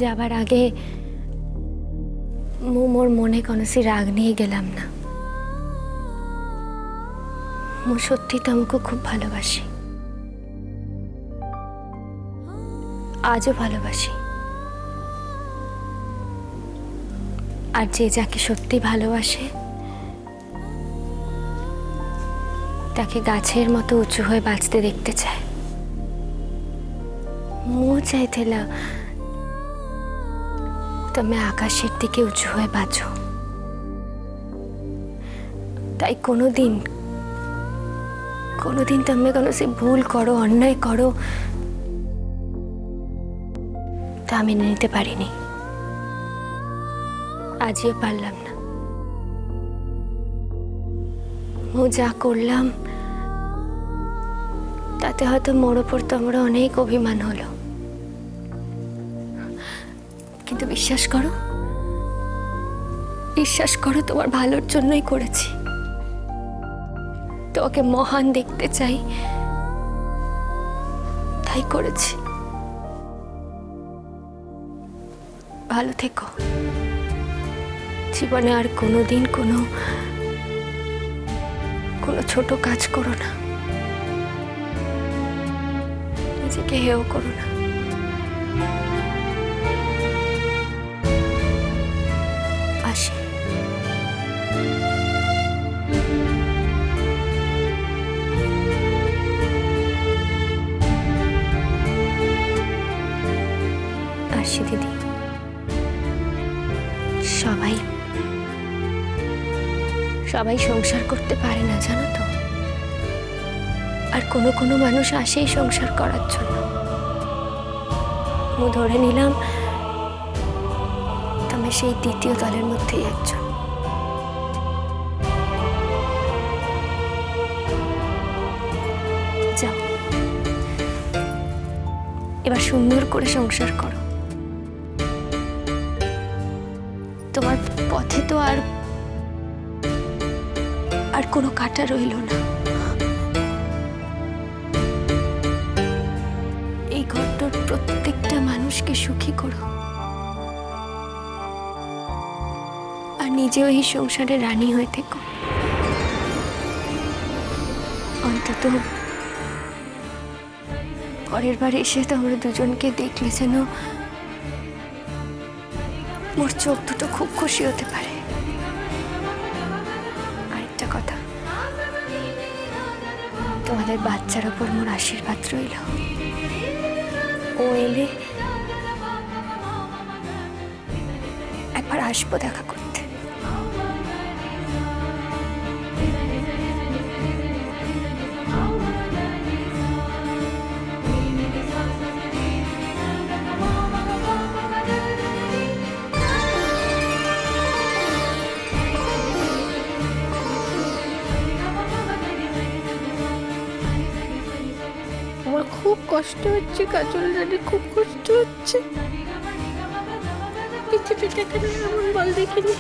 যাবার আগে মোর মনে কোনসি রাগ নিয়ে গেলাম না। মো সত্যি তোমাকে খুব ভালোবাসি, আজও ভালোবাসি। আর যে যাকে সত্যি ভালোবাসে তাকে গাছের মতো উঁচু হয়ে বাঁচতে দেখতে চায়। মো চাইতেলা তুমি আকাশের দিকে উঁচু হয়ে বাঁচো। তাই কোনোদিন তুমি কোনো সে ভুল করো, অন্যায় করো, তা আমি মেনে নিতে পারিনি, আজও পারলাম না। মো যা করলাম তাতে হয়তো মোর ওপর তোমার অনেক অভিমান হলো, কিন্তু বিশ্বাস করো তোমার ভালোর জন্যই করেছি। তোমাকে মহান দেখতে চাই, তাই করেছি। ভালো থেকো। জীবনে আর কোনোদিন কোনো ছোট কাজ করো না, নিজেকে হেয় করো না। আসি। আসি দিদি। সবাই সংসার করতে পারে না, জানো তো। আর কোনো মানুষ আসেই সংসার করার জন্য। মু ধরে নিলাম তুমি সেই দ্বিতীয় দলের মধ্যেই একজন। যাও, এবার সুন্দর করে সংসার করো। তোমার পথে তো আর কোনো কাঁটা রইল না। এই ঘরটার প্রত্যেকটা মানুষকে সুখী করো, আর নিজেও এই সংসারে রানী হয়ে থেকো। অন্তত পরের বার এসে তোমরা দুজনকে দেখলে যেন মোর চোখ দুটো খুব খুশি হতে পারে। আরেকটা কথা, তোমাদের বাচ্চার ওপর মোর আশীর্বাদ রইল। ও এলে একবার আসবো দেখা করতে। খুব কষ্ট হচ্ছে কাজল রানী, খুব কষ্ট হচ্ছে। পৃথিবীতে এখানে এমন বল দেখিনি।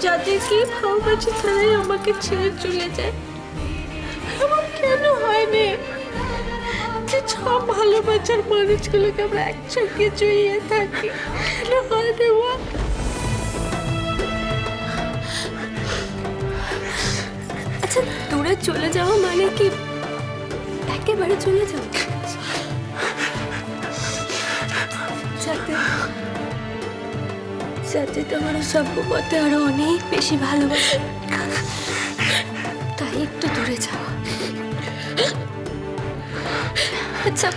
যাদের কি ভালোবাসি তারাই আমাকে ছেড়ে চলে যায়। এমন কেন হয়নি যে সব ভালোবাসার মানুষগুলোকে আমরা একসঙ্গে জড়িয়ে থাকি? কেন হয়নি? আচ্ছা, দূরে চলে যাওয়া মানে কি একেবারে চলে যাও? যাতে তোমার সভ্যপথে আরো অনেক বেশি ভালোবাসে, তাই একটু দূরে যাওয়া। আচ্ছা,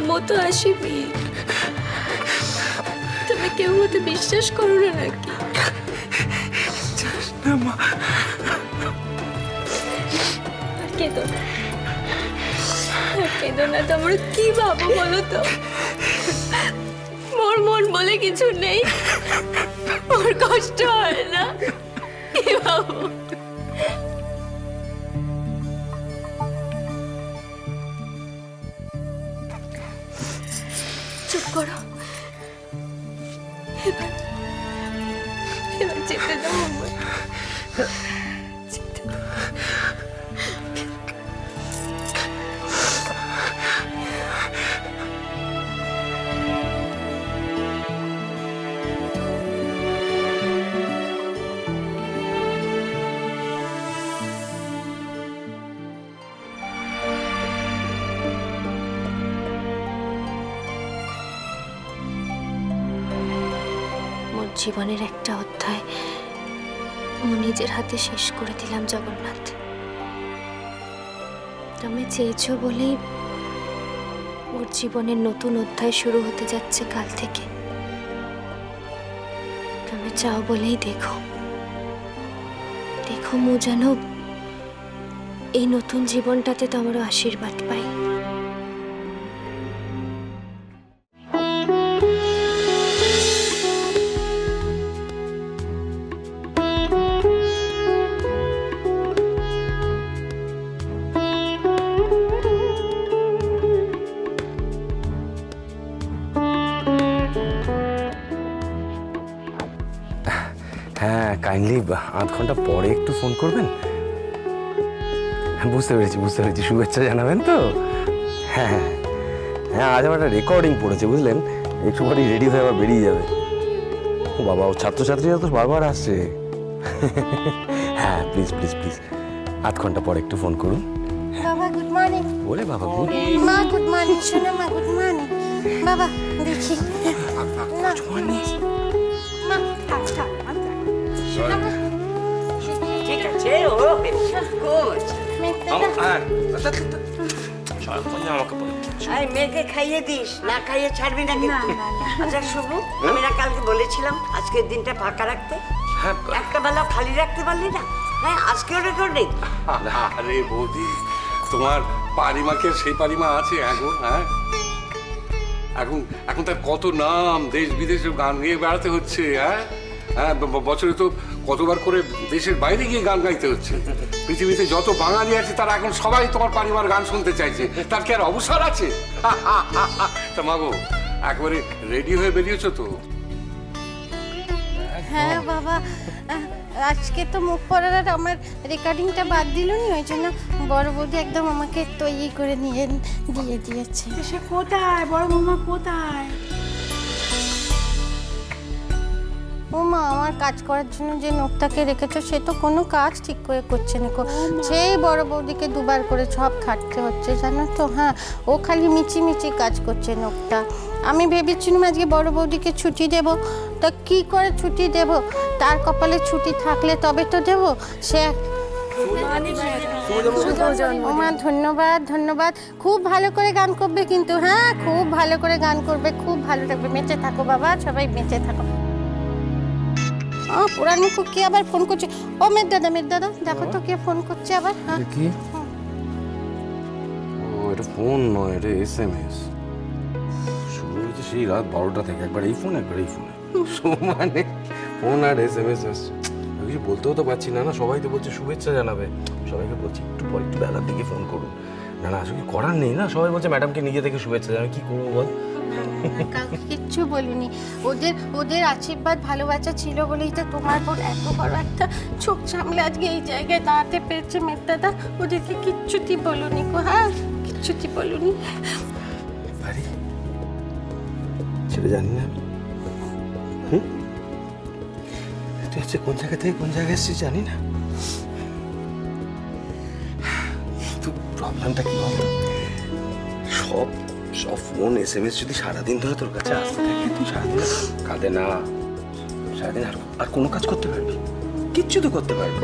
মতো আসিবি। তুমি কেউ মতো বিশ্বাস করো না নাকি? আর কেঁদো না। তোমরা কি ভাবো বলো তো? মোর মন বলে কিছু নেই, ওর কষ্ট হয় না, কি ভাবো? চুপ করো, এবার যেতে দাও আমার। যেতে দাও। জীবনের একটা অধ্যায় নিজের হাতে শেষ করে দিলাম জগন্নাথ। তুমি চেয়েছো বলেই ওর জীবনের নতুন অধ্যায় শুরু হতে যাচ্ছে কাল থেকে। তুমি চাও বলেই দেখো দেখো মু যেন এই নতুন জীবনটাতে তোমারও আশীর্বাদ পাই। হ্যাঁ, কাইন্ডলি আধ ঘন্টা পরে একটু ফোন করবেন। বুঝতে পেরেছি শুভেচ্ছা জানাবেন তো। হ্যাঁ হ্যাঁ হ্যাঁ, আজ আমার একটা রেকর্ডিং পড়েছে বুঝলেন, একটু পরে রেডি হয়ে আবার বেরিয়ে যাবে। ও বাবা, ও ছাত্রছাত্রীরা তো বারবার আসছে। হ্যাঁ প্লিজ প্লিজ প্লিজ আধ ঘন্টা পরে একটু ফোন করুন। বাবা গুড মর্নিং। বলে বাবা গুড মা গুড মর্নিং। শোনো মা গুড মর্নিং। বাবা দেখি মর্নিং। মা থাক থাক শোনো মা। ঠিক আছে ও কোচ আই মেয়েকে খাইয়ে দিস, না খাইয়ে ছাড়বি না কিন্তু। আচ্ছা শুভু, আমি না কালকে বলেছিলাম আজকের দিনটা ফাঁকা রাখতে, একটা বেলা খালি রাখতে পারলি না? হ্যাঁ আজকেও রেকর্ডিং। আরে বৌদি, তোমার পারিমাকে সেই পারিমা আছে এখন? হ্যাঁ এখন এখন তার কত নাম, দেশ বিদেশে গান গিয়ে বেড়াতে হচ্ছে। হ্যাঁ হ্যাঁ, বছরে তো কতবার করে দেশের বাইরে গিয়ে গান গাইতে হচ্ছে। পৃথিবীতে যত বাঙালি আছে তারা এখন সবাই তোমার পারিমার গান শুনতে চাইছে, তার কি আর অবসর আছে? তা মাগো, একবারে রেডি হয়ে বেরিয়েছো তো? হ্যাঁ বাবা, আজকে তো মুখ পড়ার আমার রেকর্ডিংটা বাদ দিলনি, ওই জন্য বড় বৌদি একদম আমাকে তৈরি করে নিয়ে দিয়ে দিয়েছে। সে কোথায়, বড় বৌমা কোথায়? ও মা, আমার কাজ করার জন্য যে নোকটাকে রেখেছো সে তো কোনো কাজ ঠিক করে করছে না। সেই বড় বৌদিকে দুবার করে সব খাটতে হচ্ছে জানো তো। হ্যাঁ, ও খালি মিচি কাজ করছে নোকটা। আমি ভেবেছিলাম আজকে বড় বৌদিকে ছুটি দেব, তা কি করে ছুটি দেব? তার কপালে ছুটি থাকলে তবে তো দেব। সে মা ধন্যবাদ ধন্যবাদ। খুব ভালো করে গান করবে কিন্তু। হ্যাঁ খুব ভালো করে গান করবে, খুব ভালো থাকবে। বেঁচে থাকো বাবা, সবাই বেঁচে থাকো। পুরানি কে আবার ফোন করছে? ও মেয়ের দাদা দেখো তো কে ফোন করছে আবার। হ্যাঁ কি? ও এটা ফোন নয়, এটা SMS। শুরু হয়েছে সেই রাত 12টা থেকে, একবার এই ফোন একবার এই ফোনে। মানে ফোন আর SMS আসছে। আমি কিছু বলতেও তো পারছি না। সবাই তো বলছে শুভেচ্ছা জানাবে, সবাইকে বলছি একটু পরে একটু বেলার দিকে ফোন করুন। না আসলে করার নেই না, সবাই বলছে ম্যাডামকে নিজে থেকে শুভেচ্ছা জানাবে, কি করবো বল? কাউকে কিচ্ছু বলিনি। ওদের আশীর্বাদ ভালোবাসা ছিল বলেই তো তোমার বোন এত বড় একটা চোখ সামলে আজকে এই জায়গায় দাঁড়াতে পেরেছে। মেয়ের দাদা ওদেরকে কিচ্ছুটি বলুনি গো। হ্যাঁ কিচ্ছুটি বলুনি। বাড়ি সেটা জানি না। তুই হচ্ছে কোন জায়গা থেকে কোন জায়গায় এসেছিস জানি না। তো প্রবলেমটা কি বলতো, সব ফোন SMS যদি সারাদিন ধরে তোর কাছে আসতে থাকে, তুই সারাদিন কাঁদে না, সারাদিন আর কোনো কাজ করতে পারবি? কিচ্ছু তো করতে পারবি।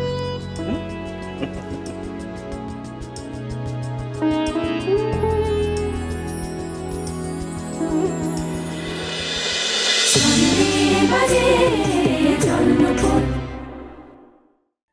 বাজে